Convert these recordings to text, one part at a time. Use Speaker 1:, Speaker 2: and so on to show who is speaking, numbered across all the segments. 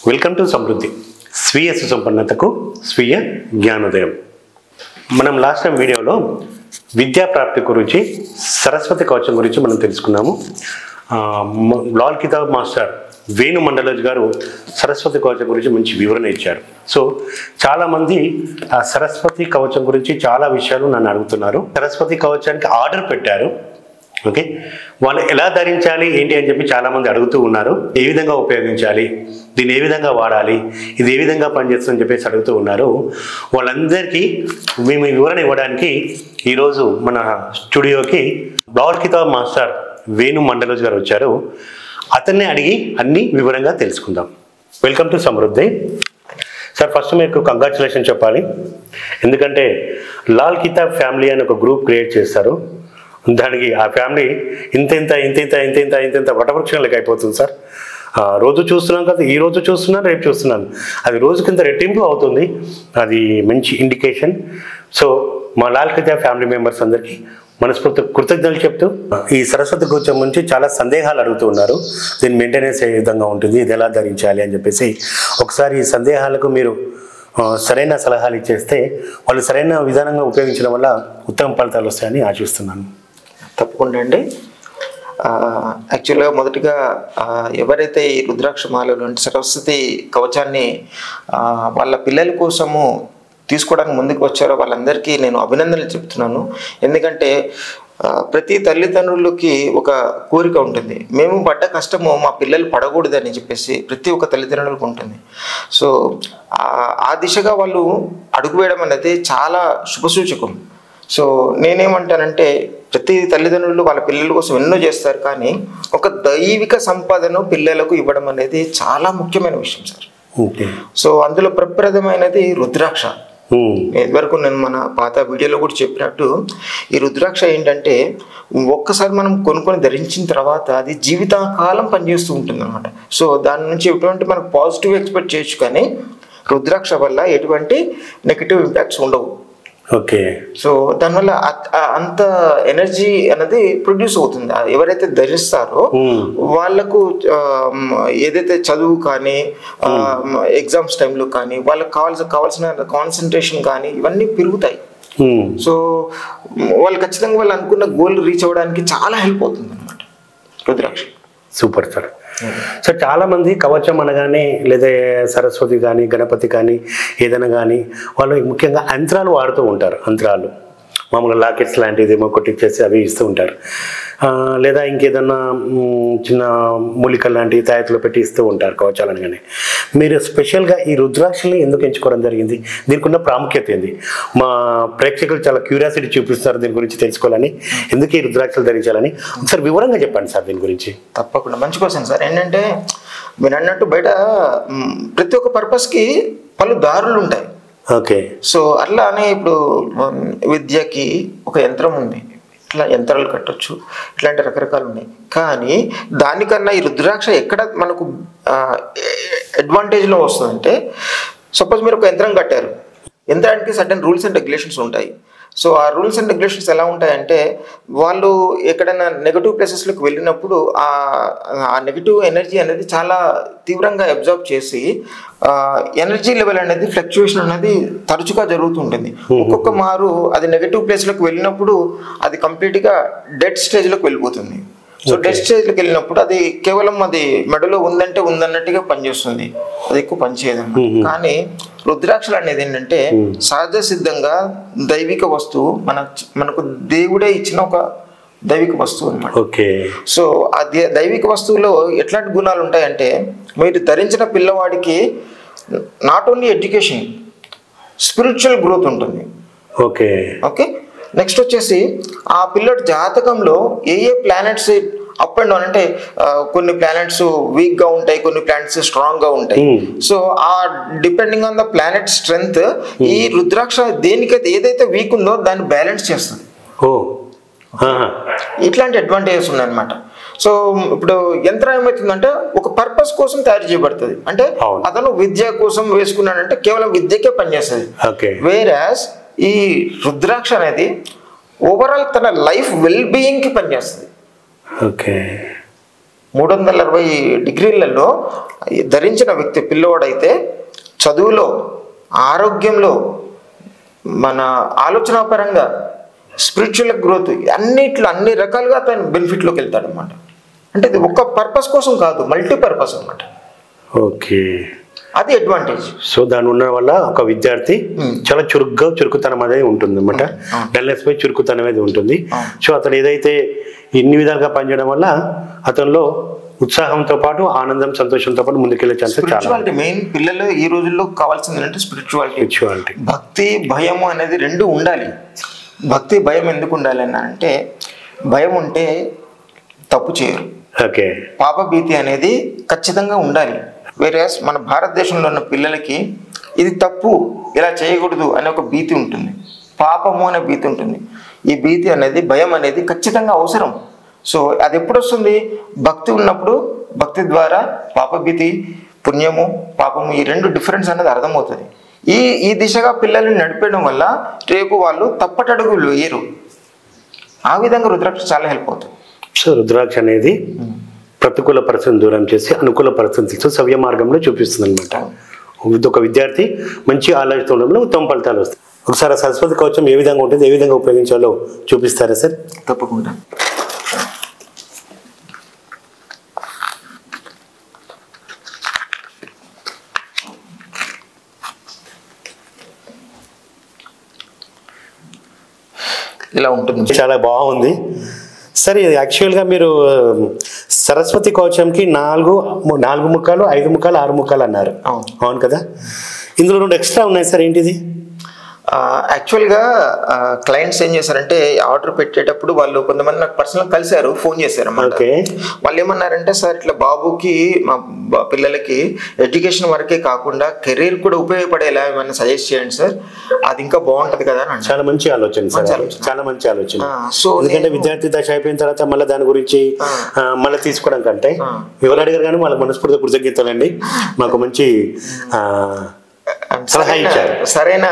Speaker 1: Welcome to సమృద్ధి. స్వీయ సుసంపన్నతకు స్వీయ జ్ఞానోదయం. మనం లాస్ట్ టైం వీడియోలో విద్యా ప్రాప్తి గురించి, సరస్వతి కవచం గురించి మనం తెలుసుకున్నాము. లాల్ కితాబ్ మాస్టర్ వేణు మండలోజ్ గారు సరస్వతి కవచం గురించి మంచి వివరణ ఇచ్చారు. సో చాలామంది ఆ సరస్వతి కవచం గురించి చాలా విషయాలు నన్ను అడుగుతున్నారు. సరస్వతి కవచానికి ఆర్డర్ పెట్టారు. ఓకే, వాళ్ళు ఎలా ధరించాలి ఏంటి అని చెప్పి చాలామంది అడుగుతూ ఉన్నారు. ఏ విధంగా ఉపయోగించాలి, దీన్ని ఏ విధంగా వాడాలి, ఇది ఏ విధంగా పనిచేస్తుందని చెప్పేసి అడుగుతూ ఉన్నారు. వాళ్ళందరికీ మేము వివరణ ఇవ్వడానికి ఈరోజు మన స్టూడియోకి లాల్ కితాబ్ మాస్టర్ వేణు మండలోజ్ గారు వచ్చారు. అతన్ని అడిగి అన్ని వివరంగా తెలుసుకుందాం. Welcome to Samriddhi. Sir, first మీకు కంగ్రాచులేషన్ చెప్పాలి. ఎందుకంటే లాల్ కితాబ్ ఫ్యామిలీ అని ఒక గ్రూప్ క్రియేట్ చేస్తారు. దానికి ఆ ఫ్యామిలీ ఇంత వటవృక్షం లెక్క అయిపోతుంది సార్. రోజు చూస్తున్నాం కదా, ఈ రోజు చూస్తున్నాను, రేపు చూస్తున్నాను, అది రోజుకింత రెట్టింపు అవుతుంది. అది మంచి ఇండికేషన్. సో మా లాల్ కితాబ్ ఫ్యామిలీ మెంబర్స్ అందరికీ మనస్ఫూర్తి కృతజ్ఞతలు చెప్తూ, ఈ సరస్వతి కవచం గురించి చాలా సందేహాలు అడుగుతూ ఉన్నారు. దీని మెయింటెనెన్స్ ఏ విధంగా ఉంటుంది, ఇది ఎలా ధరించాలి అని చెప్పేసి ఒకసారి ఈ సందేహాలకు మీరు సరైన సలహాలు ఇచ్చేస్తే వాళ్ళు సరైన విధానంగా ఉపయోగించడం వల్ల ఉత్తమ ఫలితాలు వస్తాయని ఆశిస్తున్నాను.
Speaker 2: తప్పకుండా అండి. యాక్చువల్గా మొదటిగా ఎవరైతే ఈ రుద్రాక్షమాలలో సరస్వతి కవచాన్ని వాళ్ళ పిల్లల కోసము తీసుకోవడానికి ముందుకు వచ్చారో వాళ్ళందరికీ నేను అభినందనలు చెప్తున్నాను. ఎందుకంటే ప్రతి తల్లిదండ్రులకి ఒక కోరిక ఉంటుంది, మేము పడ్డ కష్టము మా పిల్లలు పడకూడదని చెప్పేసి ప్రతి ఒక్క తల్లిదండ్రులకు ఉంటుంది. సో ఆ దిశగా వాళ్ళు అడుగు వేయడం అనేది చాలా శుభసూచకం. సో నేనేమంటానంటే ప్రతి తల్లిదండ్రులు వాళ్ళ పిల్లల కోసం ఎన్నో చేస్తారు, కానీ ఒక దైవిక సంపదను పిల్లలకు ఇవ్వడం అనేది చాలా ముఖ్యమైన విషయం సార్. సో అందులో ప్రప్రదమైనది రుద్రాక్ష. ఇదివరకు నేను మన పాత వీడియోలో కూడా చెప్పినట్టు ఈ రుద్రాక్ష ఏంటంటే ఒక్కసారి మనం కొనుక్కొని ధరించిన తర్వాత అది జీవితకాలం పనిచేస్తూ ఉంటుంది అనమాట. సో దాని నుంచి ఎటువంటి మనకు పాజిటివ్ ఎక్స్పెక్ట్ చేయొచ్చు, కానీ రుద్రాక్ష వల్ల ఎటువంటి నెగిటివ్ ఇంపాక్ట్స్ ఉండవు.
Speaker 1: ఓకే.
Speaker 2: సో దానివల్ల అంత ఎనర్జీ అనేది ప్రొడ్యూస్ అవుతుంది. ఎవరైతే ధరిస్తారో వాళ్ళకు ఏదైతే చదువు కానీ ఎగ్జామ్స్ టైంలో కానీ వాళ్ళకి కావాల్సిన కాన్సన్ట్రేషన్ కానీ ఇవన్నీ పెరుగుతాయి. సో వాళ్ళు ఖచ్చితంగా వాళ్ళు అనుకున్న గోల్ రీచ్ అవ్వడానికి చాలా హెల్ప్ అవుతుంది అన్నమాట రుద్రాక్ష.
Speaker 1: Super sir. సో చాలామంది కవచం అనగానే లేదా సరస్వతి కానీ గణపతి కానీ ఏదైనా కానీ వాళ్ళు ముఖ్యంగా యంత్రాలు వాడుతూ ఉంటారు. యంత్రాలు మామూలుగా లాకెట్స్ లాంటిది ఏమో కొట్టిచ్చేసి అవి ఇస్తూ ఉంటారు, లేదా ఇంకేదన్నా చిన్న మూలికలు లాంటివి తాయత్తులో పెట్టి ఇస్తూ ఉంటారు కవచాలు అనగానే. మీరు స్పెషల్గా ఈ రుద్రాక్షల్ని ఎందుకు ఎంచుకోవడం జరిగింది? దీనికి ఉన్న ప్రాముఖ్యత ఏంది? మా ప్రేక్షకులు చాలా క్యూరియాసిటీ చూపిస్తారు దీని గురించి తెలుసుకోవాలని, ఎందుకు ఈ రుద్రాక్షలు ధరించాలని ఒకసారి వివరంగా చెప్పండి సార్ దీని గురించి.
Speaker 2: తప్పకుండా, మంచి క్వశ్చన్ సార్. ఏంటంటే మీరు అన్నట్టు బయట ప్రతి ఒక్క పర్పస్కి పలు దారులు ఉంటాయి.
Speaker 1: ఓకే.
Speaker 2: సో అట్లానే ఇప్పుడు విద్యకి ఒక యంత్రం ఉంది, ఇట్లా యంత్రాలు కట్టొచ్చు, ఇట్లాంటి రకరకాలు ఉన్నాయి. కానీ దానికన్నా ఈ రుద్రాక్ష ఎక్కడ మనకు అడ్వాంటేజ్లో వస్తుందంటే, సపోజ్ మీరు ఒక యంత్రం కట్టారు, యంత్రానికి సర్టెన్ రూల్స్ అండ్ రెగ్యులేషన్స్ ఉంటాయి. సో ఆ రూల్స్ అండ్ రెగ్యులేషన్స్ ఎలా ఉంటాయంటే వాళ్ళు ఎక్కడైనా నెగటివ్ ప్లేసెస్లోకి వెళ్ళినప్పుడు ఆ నెగటివ్ ఎనర్జీ అనేది చాలా తీవ్రంగా అబ్జర్వ్ చేసి ఎనర్జీ లెవెల్ అనేది ఫ్లక్చుయేషన్ అనేది తరచుగా జరుగుతుంటుంది. ఒక్కొక్క మారు అది నెగటివ్ ప్లేస్లోకి వెళ్ళినప్పుడు అది కంప్లీట్గా డెడ్ స్టేజ్లోకి వెళ్ళిపోతుంది. సో డెడ్ స్టేజ్లోకి వెళ్ళినప్పుడు అది కేవలం అది మెడలో ఉందంటే ఉందన్నట్టుగా పనిచేస్తుంది, అది ఎక్కువ పనిచేయదు. కానీ రుద్రాక్షలు అనేది ఏంటంటే సహజ సిద్ధంగా దైవిక వస్తువు, మనకు దేవుడే ఇచ్చిన ఒక దైవిక వస్తువు అన్నమాట. సో ఆ దైవిక వస్తువులో ఎట్లాంటి గుణాలు ఉంటాయంటే, మీరు ధరించిన పిల్లవాడికి not only education, spiritual growth ఉంటుంది.
Speaker 1: ఓకే.
Speaker 2: ఓకే. నెక్స్ట్ వచ్చేసి ఆ పిల్లడి జాతకంలో ఏ ప్లానెట్స్ అప్ అండ్ డౌన్, అంటే కొన్ని ప్లానెట్స్ వీక్ గా ఉంటాయి, కొన్ని ప్లానెట్స్ స్ట్రాంగ్ గా ఉంటాయి. సో ఆ depending on the planet strength ఈ రుద్రాక్ష దేనికైతే ఏదైతే వీక్ ఉందో దాన్ని బ్యాలెన్స్ చేస్తుంది. ఇట్లాంటి అడ్వాంటేజెస్ ఉన్నాయన్నమాట. సో ఇప్పుడు యంత్రం ఏమవుతుందంటే ఒక పర్పస్ కోసం తయారు చేయబడుతుంది. అంటే అతను విద్య కోసం వేసుకున్నాడంటే కేవలం విద్యకే పనిచేస్తుంది. వేరాస్ ఈ రుద్రాక్ష అనేది ఓవరాల్ తన లైఫ్ వెల్ బీయింగ్ కి పనిచేస్తుంది.
Speaker 1: ఓకే.
Speaker 2: 360 డిగ్రీలలో ధరించిన వ్యక్తి పిల్లోడైతే చదువులో, ఆరోగ్యంలో, మన ఆలోచన పరంగా, స్పిరిచువల్ గ్రోత్ అన్ని రకాలుగా తను బెనిఫిట్లోకి వెళ్తాడు అనమాట. అంటే ఇది ఒక్క పర్పస్ కోసం కాదు, మల్టీపర్పస్ అనమాట.
Speaker 1: ఓకే,
Speaker 2: అది అడ్వాంటేజ్.
Speaker 1: సో దాని ఉన్న వల్ల ఒక విద్యార్థి చాలా చురుకుతనం అనేది ఉంటుంది అనమాట. డల్నెస్ పై చురుకుతనం అనేది ఉంటుంది. సో అతను ఏదైతే ఇన్ని విధాలుగా పనిచేయడం వల్ల అతనిలో ఉత్సాహంతో పాటు ఆనందం, సంతోషంతో పాటు ముందుకెళ్లే ఛాన్సెస్ చాలా.
Speaker 2: మెయిన్ పిల్లలు ఈ రోజుల్లో కావాల్సింది ఏంటంటే స్పిరిచువాలిటీ. భక్తి, భయము అనేది రెండు ఉండాలి. భక్తి, భయం ఎందుకు ఉండాలి అంటే భయం ఉంటే తప్పు చేయరు.
Speaker 1: ఓకే,
Speaker 2: పాప భీతి అనేది ఖచ్చితంగా ఉండాలి. వేరే మన భారతదేశంలో ఉన్న పిల్లలకి ఇది తప్పు, ఇలా చేయకూడదు అనే ఒక భీతి ఉంటుంది, పాపము అనే భీతి ఉంటుంది. ఈ భీతి అనేది, భయం అనేది ఖచ్చితంగా అవసరం. సో అది ఎప్పుడు వస్తుంది? భక్తి ఉన్నప్పుడు. భక్తి ద్వారా పాపభీతి, పుణ్యము, పాపము ఈ రెండు డిఫరెన్స్ అనేది అర్థమవుతుంది. ఈ దిశగా పిల్లల్ని నడిపేయడం వల్ల రేపు వాళ్ళు తప్పటడుగులు వేయరు. ఆ విధంగా రుద్రాక్ష చాలా హెల్ప్ అవుతుంది.
Speaker 1: సో రుద్రాక్ష అనేది ప్రతికూల పరిస్థితిని దూరం చేసి అనుకూల పరిస్థితులతో సవ్య మార్గంలో చూపిస్తుంది అనమాట. ఒక విద్యార్థి మంచి ఆలోచన ఉండడంలో ఉత్తమ ఫలితాలు వస్తాయి. ఒకసారి సరస్వతి కవచం ఏ విధంగా ఉంటుంది, ఏ విధంగా ఉపయోగించాలో చూపిస్తారా సార్?
Speaker 2: తప్పకుండా. ఇలా ఉంటుంది.
Speaker 1: చాలా బాగుంది సార్. ఇది యాక్చువల్గా మీరు సరస్వతి కవచంకి 4 ముఖాలు, 5 ముఖాలు, 6 ముఖాలు అన్నారు. అవును కదా? ఇందులో 2 ఎక్స్ట్రా ఉన్నాయి సార్, ఏంటిది?
Speaker 2: యాక్చువల్గా క్లయింట్స్ ఏం చేశారంటే ఆర్డర్ పెట్టేటప్పుడు వాళ్ళు కొంతమంది నాకు పర్సనల్ కలిశారు, ఫోన్ చేశారు అన్నమాట. వాళ్ళు ఏమన్నారంటే, సార్ ఇట్లా బాబుకి, మా పిల్లలకి ఎడ్యుకేషన్ వరకే కాకుండా కెరీర్ కూడా ఉపయోగపడేలా ఏమైనా సజెస్ట్ చేయండి సార్, అది ఇంకా బాగుంటది కదా అని.
Speaker 1: చాలా మంచి ఆలోచన సార్, చాలా మంచి ఆలోచన. సో ఎందుకంటే విద్యార్థి దశ అయిపోయిన తర్వాత మళ్ళీ దాని గురించి మళ్ళీ తీసుకోవడం కంటే ఎవరు అడిగారు కానీ వాళ్ళకి మనస్ఫూర్తిగా కృతజ్ఞతలండి. మాకు మంచి సలహా ఇచ్చారు,
Speaker 2: సరైన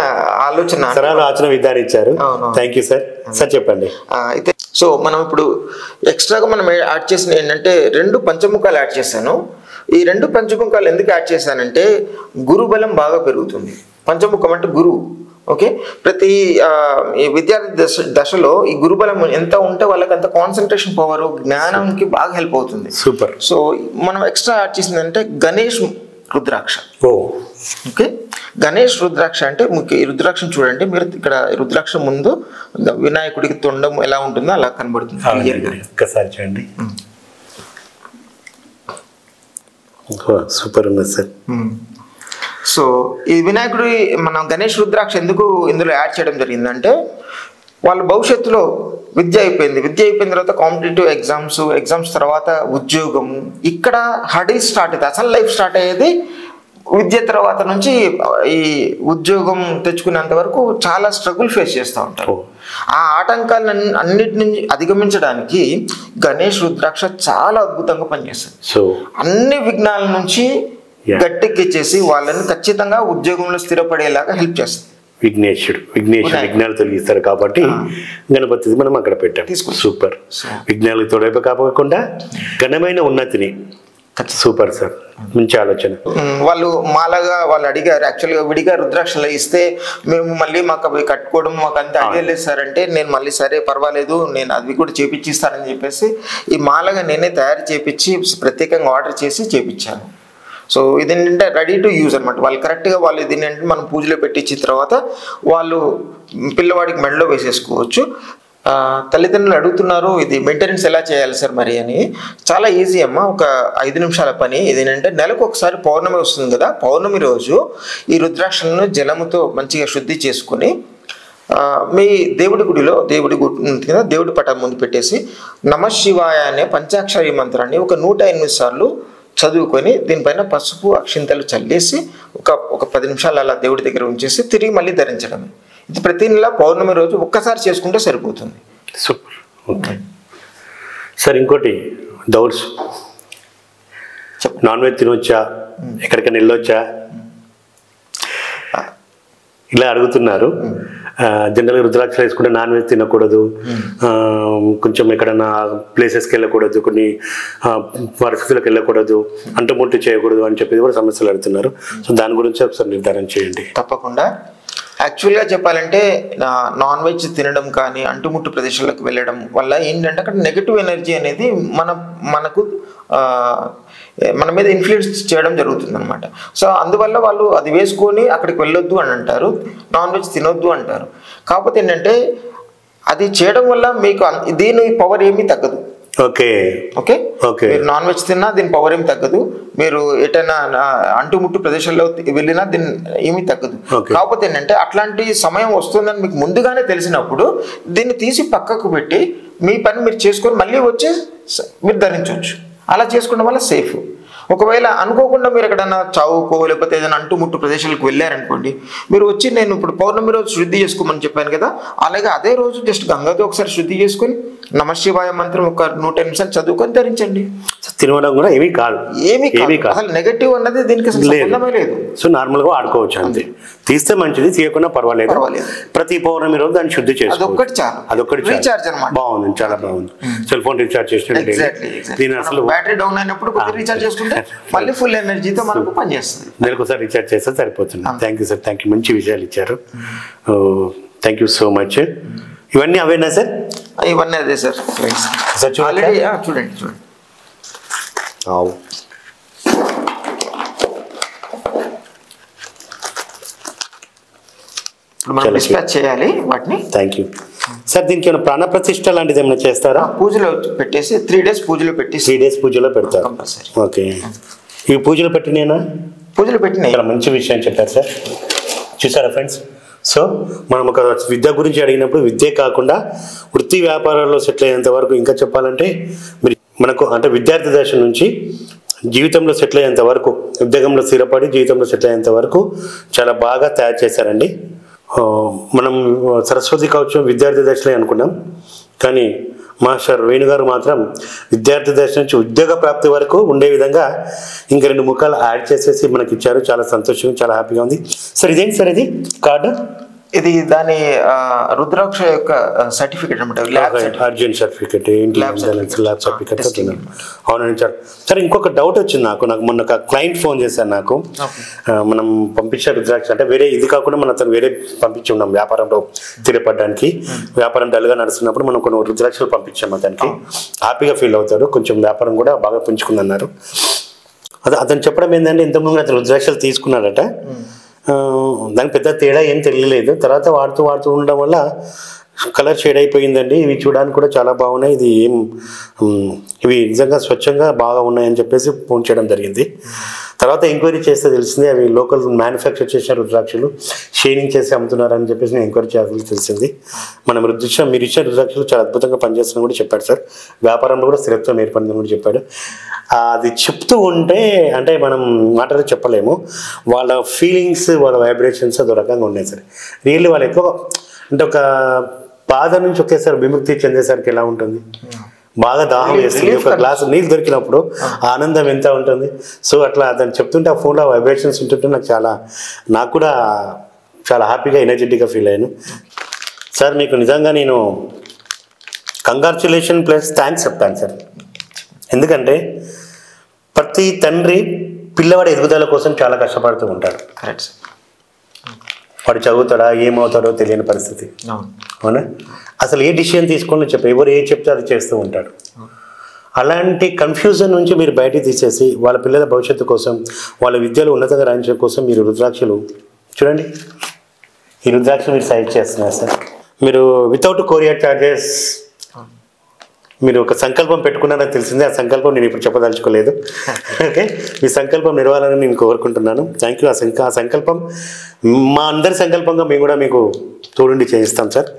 Speaker 2: ఆలోచన
Speaker 1: విధానం ఇచ్చారు. Thank you sir. సార్ చెప్పండి.
Speaker 2: అయితే సో మనం ఇప్పుడు ఎక్స్ట్రాగా మనం యాడ్ చేసిన ఏంటంటే 2 పంచముఖాలు యాడ్ చేశాను. ఈ 2 పంచముఖాలు ఎందుకు యాడ్ చేశానంటే గురుబలం బాగా పెరుగుతుంది. పంచముఖం అంటే గురువు. ఓకే, ప్రతి ఈ విద్యార్థి దశలో ఈ గురుబలం ఎంత ఉంటే వాళ్ళకి అంత కాన్సన్ట్రేషన్ పవర్, జ్ఞానంకి బాగా హెల్ప్ అవుతుంది.
Speaker 1: సూపర్.
Speaker 2: సో మనం ఎక్స్ట్రా యాడ్ చేసిందంటే గణేష్ రుద్రాక్ష. ఓకే, గణేష్ రుద్రాక్ష అంటే ఈ రుద్రాక్షను చూడండి మీరు. ఇక్కడ రుద్రాక్ష ముందు వినాయకుడికి తొండం ఎలా ఉంటుందో అలా కనబడుతుంది.
Speaker 1: ఒక్కసారి చూడండి. సూపర్ ఉన్నది సార్.
Speaker 2: సో ఈ వినాయకుడి మనం గణేష్ రుద్రాక్ష ఎందుకు ఇందులో యాడ్ చేయడం జరిగిందంటే, వాళ్ళ భవిష్యత్తులో విద్య అయిపోయిన తర్వాత కాంపిటేటివ్ ఎగ్జామ్స్ తర్వాత ఉద్యోగం, ఇక్కడ హడీల్ స్టార్ట్ అవుతుంది. అసలు లైఫ్ స్టార్ట్ అయ్యేది విద్య తర్వాత నుంచి. ఈ ఉద్యోగం తెచ్చుకునేంత వరకు చాలా స్ట్రగుల్ ఫేస్ చేస్తూ ఉంటారు. ఆ ఆటంకాలను అన్నిటి నుంచి అధిగమించడానికి గణేష్ రుద్రాక్ష చాలా అద్భుతంగా పనిచేస్తుంది.
Speaker 1: సో అన్ని
Speaker 2: విఘ్నాల నుంచి గట్టెక్కిచ్చేసి వాళ్ళని ఖచ్చితంగా ఉద్యోగంలో స్థిరపడేలాగా హెల్ప్ చేస్తుంది.
Speaker 1: విఘ్నేశ్వరుడు విఘ్నాలు తొలగిస్తారు కాబట్టి గణపతి మనం అక్కడ పెట్టాం. సూపర్. విఘ్నాలకు తోడైపు కాకుండా ఘనమైన ఉన్నతిని. సూపర్ సార్, మంచి ఆలోచన.
Speaker 2: వాళ్ళు వాళ్ళు అడిగారు యాక్చువల్గా విడిగా రుద్రాక్షలు ఇస్తే మేము మళ్ళీ మాకు అవి కట్టుకోవడం మాకు అంత ఐడియా లేదు సార్ అంటే, నేను మళ్ళీ సరే పర్వాలేదు నేను అవి కూడా చేపించిస్తానని చెప్పేసి ఈ మాలగా నేనే తయారు చేపించి ప్రత్యేకంగా ఆర్డర్ చేసి చేపించాను. సో ఇది ఏంటంటే రెడీ టు యూజ్ అనమాట. వాళ్ళు కరెక్ట్గా వాళ్ళు ఇది ఏంటంటే మనం పూజలో పెట్టించిన తర్వాత వాళ్ళు పిల్లవాడికి మెడలో వేసేసుకోవచ్చు. తల్లిదండ్రులు అడుగుతున్నారు ఇది మెయింటెనెన్స్ ఎలా చేయాలి సార్ మరి అని. చాలా ఈజీ అమ్మ, ఒక 5 నిమిషాల పని. ఇదేంటంటే నెలకు ఒకసారి పౌర్ణమి వస్తుంది కదా, పౌర్ణమి రోజు ఈ రుద్రాక్షలను జలముతో మంచిగా శుద్ధి చేసుకుని మీ దేవుడి గుడిలో దేవుడి పటం ముందు పెట్టేసి నమశివాయ అనే పంచాక్షరి మంత్రాన్ని ఒక 108 సార్లు చదువుకొని దీనిపైన పసుపు అక్షింతలు చల్లేసి ఒక 10 నిమిషాలు అలా దేవుడి దగ్గర ఉంచేసి తిరిగి మళ్ళీ ధరించడం. ఇది ప్రతి నెల పౌర్ణమి రోజు ఒక్కసారి చేసుకుంటే సరిపోతుంది.
Speaker 1: సూపర్. ఓకే సార్, ఇంకోటి డౌట్స్. నాన్ వెజ్ తినొచ్చా, ఎక్కడికైనా వెళ్ళొచ్చా ఇలా అడుగుతున్నారు. జనరల్గా రుద్రాక్షలు వేసుకుంటే నాన్ వెజ్ తినకూడదు, కొంచెం ఎక్కడన్నా ప్లేసెస్కి వెళ్ళకూడదు, కొన్ని పరిస్థితులకు వెళ్ళకూడదు, అంటుముట్టు చేయకూడదు అని చెప్పి కూడా సమస్యలు అడుగుతున్నారు. సో దాని గురించి ఒకసారి నిర్ధారణ చేయండి.
Speaker 2: తప్పకుండా. యాక్చువల్గా చెప్పాలంటే నాన్ వెజ్ తినడం కానీ అంటుముట్టు ప్రదేశాలకు వెళ్ళడం వల్ల ఏంటంటే అక్కడ నెగిటివ్ ఎనర్జీ అనేది మనకు మన మీద ఇన్ఫ్లుయెన్స్ చేయడం జరుగుతుంది అనమాట. సో అందువల్ల వాళ్ళు అది వేసుకొని అక్కడికి వెళ్ళొద్దు అని అంటారు, నాన్ వెజ్ తినొద్దు అంటారు. కాకపోతే ఏంటంటే అది చేయడం వల్ల మీకు దీని పవర్ ఏమీ తగ్గదు.
Speaker 1: ఓకే
Speaker 2: ఓకే ఓకే మీరు నాన్ వెజ్ తిన్నా దీని పవర్ ఏమి తగ్గదు, మీరు ఎటైనా అంటుముట్టు ప్రదేశాల్లో వెళ్ళినా దీని ఏమీ తగ్గదు. కాకపోతే ఏంటంటే అట్లాంటి సమయం వస్తుందని మీకు ముందుగానే తెలిసినప్పుడు దీన్ని తీసి పక్కకు పెట్టి మీ పని మీరు చేసుకొని మళ్ళీ వచ్చి మీరు ధరించవచ్చు. అలా చేసుకోవడం వల్ల సేఫ్. ఒకవేళ అనుకోకుండా మీరు ఎక్కడన్నా చావుకో లేకపోతే ఏదైనా అంటుముట్టు ప్రదేశాలకు వెళ్ళారనుకోండి, మీరు వచ్చి నేను ఇప్పుడు పౌర్ణమి రోజు శుద్ధి చేసుకోమని చెప్పాను కదా, అలాగే అదే రోజు జస్ట్ గంగతో ఒకసారి శుద్ధి చేసుకొని నమశివాయ మంత్రం ఒక 100 నిమిషాలు చదువుకొని ధరించండి.
Speaker 1: తినడం కూడా ఏమీ కాదు, ఏమీ కాదు.
Speaker 2: అసలు నెగటివ్ అన్నది దీనికి సంబంధమే లేదు.
Speaker 1: సో నార్మల్ గా ఆడుకోవచ్చు అంతే. తీస్తే మంచిది, తీయకుండా పర్వాలేదు. ప్రతి పౌర్ణమి రోజు దాన్ని శుద్ధి చేసుకోవాలి.
Speaker 2: అదొక్కటి చాలు.
Speaker 1: అదొక్కటి
Speaker 2: రీఛార్జ్ అన్నమాట.
Speaker 1: బాగుంది, చాలా బాగుంది. సెల్ ఫోన్ రీఛార్జ్ చేసినట్టు దీని అసలు
Speaker 2: బ్యాటరీ డౌన్ అయినప్పుడు కొద్దిగా రీఛార్జ్ చేసుకుంటే మళ్ళీ ఫుల్ ఎనర్జీతో మనకు పనిచేస్తుంది.
Speaker 1: నెలకు ఒకసారి రీఛార్జ్ చేస్తే సరిపోతుంది. Thank you sir, thank you. మంచి విషయాలు ఇచ్చారు. Thank you so much. ఇవన్నీ అవేనా సార్?
Speaker 2: ఇవన్నీ అదే సార్. ఆల్రెడీ చూడండి చూడండి. ఇప్పుడు మనం డిస్పాచ్ చేయాలి వాటిని.
Speaker 1: Thank you sir. దీనికి ఏమైనా ప్రాణ ప్రతిష్ట లాంటిది ఏమైనా చేస్తారా?
Speaker 2: పూజలో పెట్టేసి 3 days పూజలో పెట్టి
Speaker 1: 3 days పూజలో పెడతారు. ఓకే, ఈ పూజలు పెట్టినేనా?
Speaker 2: పూజలు పెట్టినాయి.
Speaker 1: చాలా మంచి విషయం చెప్పారు సార్. చూసారా ఫ్రెండ్స్? సో మనం ఒక విద్య గురించి అడిగినప్పుడు విద్యే కాకుండా వృత్తి వ్యాపారాల్లో సెటిల్ అయ్యేంత వరకు, ఇంకా చెప్పాలంటే మీరు మనకు అంటే విద్యార్థి దశ నుంచి జీవితంలో సెటిల్ అయ్యేంత వరకు, ఉద్యోగంలో స్థిరపడి జీవితంలో సెటిల్ అయ్యేంత వరకు చాలా బాగా తయారు చేశారండి. మనం సరస్వతి కవచం విద్యార్థి దశలే అనుకున్నాం, కానీ మాస్టర్ వేణుగారు మాత్రం విద్యార్థి దశ నుంచి ఉద్యోగ ప్రాప్తి వరకు ఉండే విధంగా ఇంకా 2 ముఖాలు యాడ్ చేసేసి మనకి ఇచ్చారు. చాలా సంతోషంగా, చాలా హ్యాపీగా ఉంది. సార్ ఇదేంటి సార్ ఇది కార్డు?
Speaker 2: ఇది దాని రుద్రాక్ష యొక్క సర్టిఫికేట్ అనమాట.
Speaker 1: అర్జున్ సర్టిఫికేట్ ఏంటి? Lab certificate. అవునండి సార్. సార్ ఇంకొక డౌట్ వచ్చింది నాకు మొన్న ఒక క్లయింట్ ఫోన్ చేశారు నాకు. మనం పంపించే రుద్రాక్ష అంటే వేరే ఇది కాకుండా మనం అతను వేరే పంపించి ఉన్నాం వ్యాపారంలో స్థిరపడడానికి. వ్యాపారం డల్గా నడుస్తున్నప్పుడు మనం కొన్ని రుద్రాక్షలు పంపించాము అతనికి. హ్యాపీగా ఫీల్ అవుతాడు, కొంచెం వ్యాపారం కూడా బాగా పుంజుకుందన్నారు. అతను చెప్పడం ఏంటంటే ఇంతకుముందు అతను రుద్రాక్షలు తీసుకున్నాడట, దానికి పెద్ద తేడా ఏం తెలియలేదు. తర్వాత వాడుతూ ఉండడం వల్ల కలర్ షేడ్ అయిపోయిందండి. ఇవి చూడడానికి కూడా చాలా బాగున్నాయి, ఇవి నిజంగా స్వచ్ఛంగా బాగా ఉన్నాయని చెప్పేసి ఫోన్ చేయడం జరిగింది. తర్వాత ఎంక్వైరీ చేస్తే తెలిసింది అవి లోకల్ మ్యానుఫ్యాక్చర్ చేసిన రుద్రాక్షలు, షేడింగ్ చేసి అమ్ముతున్నారని చెప్పేసి నేను ఎంక్వైరీ చేయాల్సి తెలిసింది. మనం మీరు ఇచ్చిన రుద్రాక్షలు చాలా అద్భుతంగా పనిచేస్తుందని కూడా చెప్పాడు సార్. వ్యాపారంలో కూడా స్థిరత్వం ఏర్పడిందని కూడా చెప్పాడు. అది చెప్తూ ఉంటే అంటే మనం మాటలు చెప్పలేము, వాళ్ళ ఫీలింగ్స్, వాళ్ళ వైబ్రేషన్స్ అదో రకంగా ఉన్నాయి సార్. రియల్లీ వాళ్ళు ఎక్కువ అంటే ఒక బాధ నుంచి ఒకేసారి విముక్తి చెందేసరికి ఎలా ఉంటుంది, బాగా దాహం వేస్తుంది, ఒక గ్లాసు నీళ్ళు దొరికినప్పుడు ఆనందం ఎంత ఉంటుంది. సో అట్లా అతను చెప్తుంటే ఆ ఫోన్లో వైబ్రేషన్స్ ఉంటుంటే నాకు కూడా చాలా హ్యాపీగా ఎనర్జెటిక్గా ఫీల్ అయ్యాను. సార్ మీకు నిజంగా నేను కంగ్రాచ్యులేషన్ ప్లస్ థ్యాంక్స్ చెప్తాను సార్. ఎందుకంటే ప్రతి తండ్రి పిల్లవాడి ఎదుగుదల కోసం చాలా కష్టపడుతూ ఉంటాడు.
Speaker 2: Correct sir.
Speaker 1: వాడు చదువుతాడా ఏమవుతాడో తెలియని పరిస్థితి, అవునా? అసలు ఏ డిసిషన్ తీసుకోండి ఎవరు ఏ చెప్తే అది చేస్తూ ఉంటాడు. అలాంటి కన్ఫ్యూజన్ నుంచి మీరు బయటికి తీసేసి వాళ్ళ పిల్లల భవిష్యత్తు కోసం, వాళ్ళ విద్యలో ఉన్నతంగా రాయించడం కోసం మీరు రుద్రాక్షలు చూడండి. ఈ రుద్రాక్షలు మీరు సైడ్ చేస్తున్నారు సార్. మీరు వితౌట్ కొరియర్ ఛార్జెస్ మీరు ఒక సంకల్పం పెట్టుకున్నారని తెలిసిందే. ఆ సంకల్పం నేను ఇప్పుడు చెప్పదలుచుకోలేదు. ఓకే, మీ సంకల్పం నెరవేరాలని నేను కోరుకుంటున్నాను. Thank you. ఆ సంకల్పం మా అందరి సంకల్పంగా మేము కూడా మీకు తోడుండి చేయిస్తాం sir.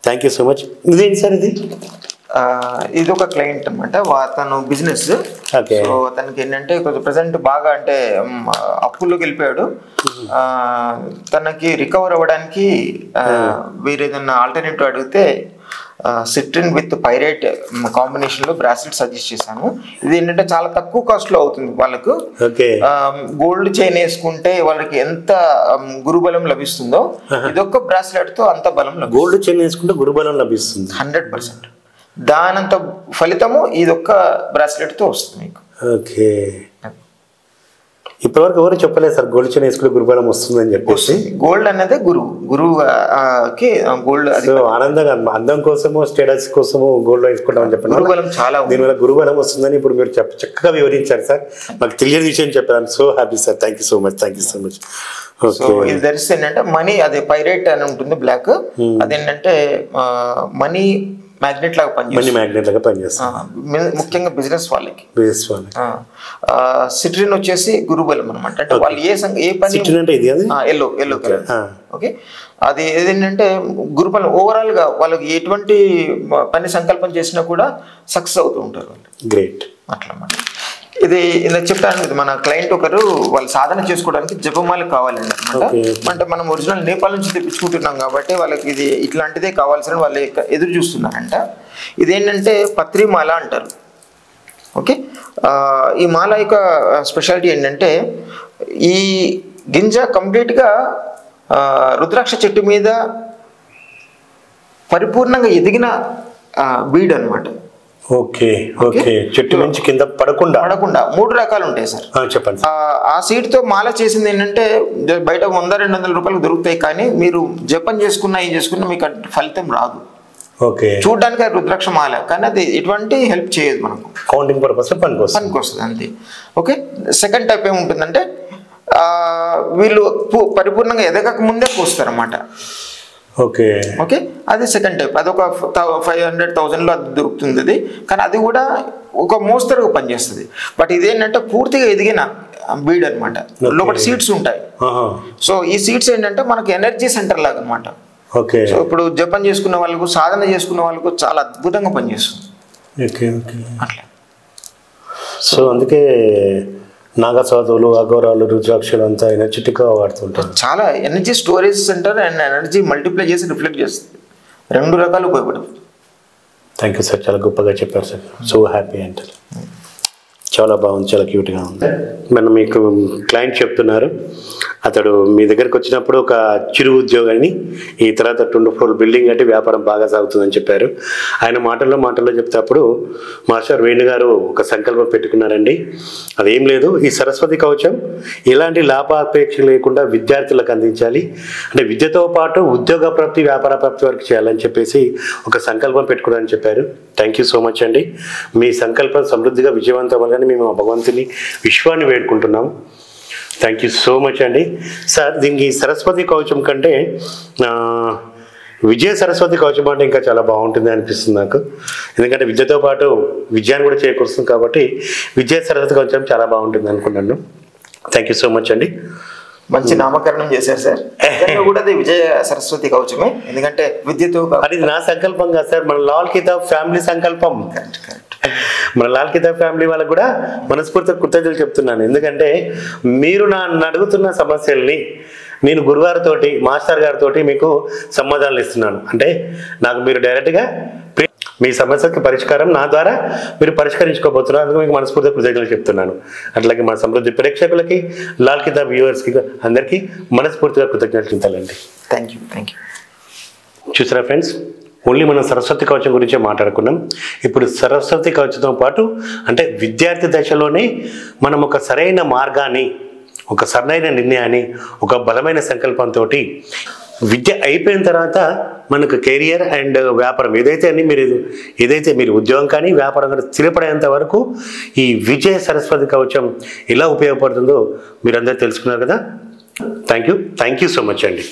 Speaker 1: Thank you so much. ఇదేంటి సార్ ఇది?
Speaker 2: ఇది ఒక క్లయింట్ అనమాట, తను బిజినెస్. సో తనకి ఏంటంటే కొంచెం ప్రజెంట్ బాగా అంటే అప్పుల్లోకి వెళ్ళిపోయాడు. తనకి రికవర్ అవ్వడానికి వేరే ఏదైనా ఆల్టర్నేటివ్ అడిగితే సిట్రిన్ విత్ పైరేట్ కాంబినేషన్లో బ్రాస్లెట్ సజెస్ట్ చేశాను. ఇది ఏంటంటే చాలా తక్కువ కాస్ట్లో అవుతుంది వాళ్ళకు. గోల్డ్ చైన్ వేసుకుంటే వాళ్ళకి ఎంత గురుబలం లభిస్తుందో ఇదొక్క బ్రాస్లెట్తో అంత బలం.
Speaker 1: గోల్డ్ చైన్ వేసుకుంటే గురుబలం లభిస్తుంది
Speaker 2: 100%. దానంత ఫలితము ఇదొక్క బ్రాస్లెట్తో వస్తుంది మీకు.
Speaker 1: ఓకే, ఇప్పటివరకు ఎవరు చెప్పలేదు సార్ గోల్డ్ చైన్ వేసుకుంటే గురుబలం వస్తుందని చెప్పేసి.
Speaker 2: గోల్డ్ అనేది గురువుకి గోల్డ్
Speaker 1: ఆనందంగా అందం కోసము స్టేటస్ కోసము గోల్డ్ వేసుకుంటామని చెప్పండి.
Speaker 2: గురుబలం చాలా
Speaker 1: దీనివల్ల గురుబలం వస్తుందని ఇప్పుడు మీరు చక్కగా వివరించారు సార్. మాకు తెలియని విషయం చెప్పారు. So happy sir. Thank you so much. Thank you so much.
Speaker 2: So ఇది ధరిస్తే ఏంటంటే మనీ, అదే పైరేట్ అని ఉంటుంది బ్లాక్, అదేంటంటే మనీ మ్యాగ్నెట్ లాగా పనిచేస్తుంది, ముఖ్యంగా బిజినెస్ వాళ్ళకి. సిట్రిన్ వచ్చేసి గురుబలం అనమాట. అంటే వాళ్ళు ఏ పని ఎల్లో కలర్. ఓకే, అది ఏదేంటంటే గురుబలం ఓవరాల్ గా వాళ్ళకి ఎటువంటి పని సంకల్పం చేసినా కూడా సక్సెస్ అవుతూ ఉంటారు వాళ్ళు.
Speaker 1: గ్రేట్.
Speaker 2: అట్లా అన్నమాట. ఇది ఇలా చెప్తాను. ఇది మన క్లయింట్ ఒకరు వాళ్ళు సాధన చేసుకోవడానికి జపమాల కావాలండి అనమాట. అంటే మనం ఒరిజినల్ నేపాల్ నుంచి తెప్పించుకుంటున్నాం కాబట్టి వాళ్ళకి ఇది ఇట్లాంటిదే కావాల్సిన వాళ్ళు ఎదురు చూస్తున్నారంట. ఇదేంటంటే పత్రి మాల అంటారు. ఓకే, ఈ మాల యొక్క స్పెషాలిటీ ఏంటంటే ఈ గింజ కంప్లీట్గా రుద్రాక్ష చెట్టు మీద పరిపూర్ణంగా ఎదిగిన బీడ్ అనమాట.
Speaker 1: ఓకే ఓకే, చెట్టు నుంచి కింద పడకుండా
Speaker 2: 3 రకాలు ఉంటాయి సార్.
Speaker 1: చెప్పండి.
Speaker 2: ఆ సీడ్ తో మాల చేసింది ఏంటంటే బయట 100-200 రూపాయలకు దొరుకుతాయి, కానీ మీరు జపం చేసుకున్నా ఏం చేసుకున్నా మీకు ఫలితం రాదు.
Speaker 1: ఓకే,
Speaker 2: చూడడానికి అది రుద్రాక్ష మాల, కానీ అది ఎటువంటి హెల్ప్ చేయదు మనకు.
Speaker 1: కౌంటింగ్ పర్పస్ పనికొస్తుంది
Speaker 2: అంతే. ఓకే, సెకండ్ టైప్ ఏముంటుందంటే వీళ్ళు పరిపూర్ణంగా ఎదగక ముందే పూస్తారు అన్నమాట.
Speaker 1: ఓకే
Speaker 2: ఓకే, అది సెకండ్ టైప్. అది ఒక 500,000లో అది దొరుకుతుంది అది, కానీ అది కూడా ఒక మోస్తరుగా పనిచేస్తుంది. బట్ ఇదేంటంటే పూర్తిగా ఎదిగిన బీడ్ అనమాట. లోపల సీడ్స్ ఉంటాయి. సో ఈ సీడ్స్ ఏంటంటే మనకి ఎనర్జీ సెంటర్ లాగా అనమాట.
Speaker 1: ఓకే,
Speaker 2: సో ఇప్పుడు జపం చేసుకున్న వాళ్ళకు, సాధన చేసుకున్న వాళ్ళకు చాలా అద్భుతంగా పనిచేస్తుంది.
Speaker 1: ఓకే ఓకే, అట్లా. సో అందుకే నాగసాధువులు, అఘోరాలు, రుద్రాక్షలు అంతా ఎనర్జెటిక్గా వాడుతుంటారు.
Speaker 2: చాలా energy storage centre and energy multiply చేసి రిఫ్లెక్ట్ చేస్తుంది. 2 రకాలు ఉపయోగపడుతుంది.
Speaker 1: థ్యాంక్ యూ సార్, చాలా గొప్పగా చెప్పారు సార్. సో హ్యాపీ అంటారు. చాలా బాగుంది, చాలా క్యూట్గా ఉంది. మనం మీకు క్లయింట్ చెప్తున్నారు, అతడు మీ దగ్గరికి వచ్చినప్పుడు ఒక చిరు ఉద్యోగాన్ని, ఈ తర్వాత 2 ఫ్లోర్ బిల్డింగ్ అంటే వ్యాపారం బాగా సాగుతుందని చెప్పారు. ఆయన మాటల్లో చెప్తేప్పుడు మాస్టర్ వేణు గారు ఒక సంకల్పం పెట్టుకున్నారండి. అదేం లేదు, ఈ సరస్వతి కవచం ఎలాంటి లాభాపేక్ష లేకుండా విద్యార్థులకు అందించాలి, అంటే విద్యతో పాటు ఉద్యోగ ప్రాప్తి, వ్యాపార ప్రాప్తి వరకు చేయాలని చెప్పేసి ఒక సంకల్పం పెట్టుకున్నారని చెప్పారు. థ్యాంక్ యూ సో మచ్ అండి. మీ సంకల్పం సమృద్ధిగా విజయవంతం అవ్వాలని మేము భగవంతుని, విశ్వాన్ని వేడుకుంటున్నాము. థ్యాంక్ యూ సో మచ్ అండి. సార్, దీనికి సరస్వతి కవచం కంటే విజయ సరస్వతి కవచం అంటే ఇంకా చాలా బాగుంటుంది అనిపిస్తుంది నాకు. ఎందుకంటే విద్యతో పాటు విజయాన్ని కూడా చేకూరుస్తుంది కాబట్టి విజయ సరస్వతి కవచం చాలా బాగుంటుంది అనుకున్నాను. థ్యాంక్ యూ సో మచ్ అండి.
Speaker 2: మంచి నామకరణం చేశారు సార్. కూడా అది విజయ సరస్వతి కవచమే, ఎందుకంటే విద్యతో.
Speaker 1: అది నా సంకల్పం కాదు సార్, మన లాల్ కితాబ్ ఫ్యామిలీ సంకల్పం. మన లాల్ కితాబ్ ఫ్యామిలీ వాళ్ళకు కూడా మనస్ఫూర్తిగా కృతజ్ఞతలు చెప్తున్నాను. ఎందుకంటే మీరు నన్ను అడుగుతున్న సమస్యల్ని నేను గురుగారితోటి, మాస్టర్ గారితో మీకు సమాధానాలు ఇస్తున్నాను. అంటే నాకు మీరు డైరెక్ట్గా మీ సమస్యకి పరిష్కారం నా ద్వారా మీరు పరిష్కరించుకోబోతున్నారు. అందుకు మీకు మనస్ఫూర్తిగా కృతజ్ఞతలు చెప్తున్నాను. అట్లాగే మన సమృద్ధి ప్రేక్షకులకి, లాల్ కితాబ్ వ్యూవర్స్కి అందరికీ మనస్ఫూర్తిగా కృతజ్ఞతలు చెప్తానండి.
Speaker 2: Thank you.
Speaker 1: చూసారా ఫ్రెండ్స్, ఓన్లీ మనం సరస్వతి కవచం గురించే మాట్లాడుకున్నాం. ఇప్పుడు సరస్వతి కవచంతో పాటు అంటే విద్యార్థి దశలోనే మనం ఒక సరైన మార్గాన్ని, ఒక సరైన నిర్ణయాన్ని, ఒక బలమైన సంకల్పంతో విద్య అయిపోయిన తర్వాత మనకు కెరియర్ అండ్ వ్యాపారం ఏదైతే మీరు ఉద్యోగం కానీ వ్యాపారం కానీ స్థిరపడేంత వరకు ఈ విజయ సరస్వతి కవచం ఎలా ఉపయోగపడుతుందో మీరందరూ తెలుసుకున్నారు కదా. థ్యాంక్ యూ సో మచ్ అండి.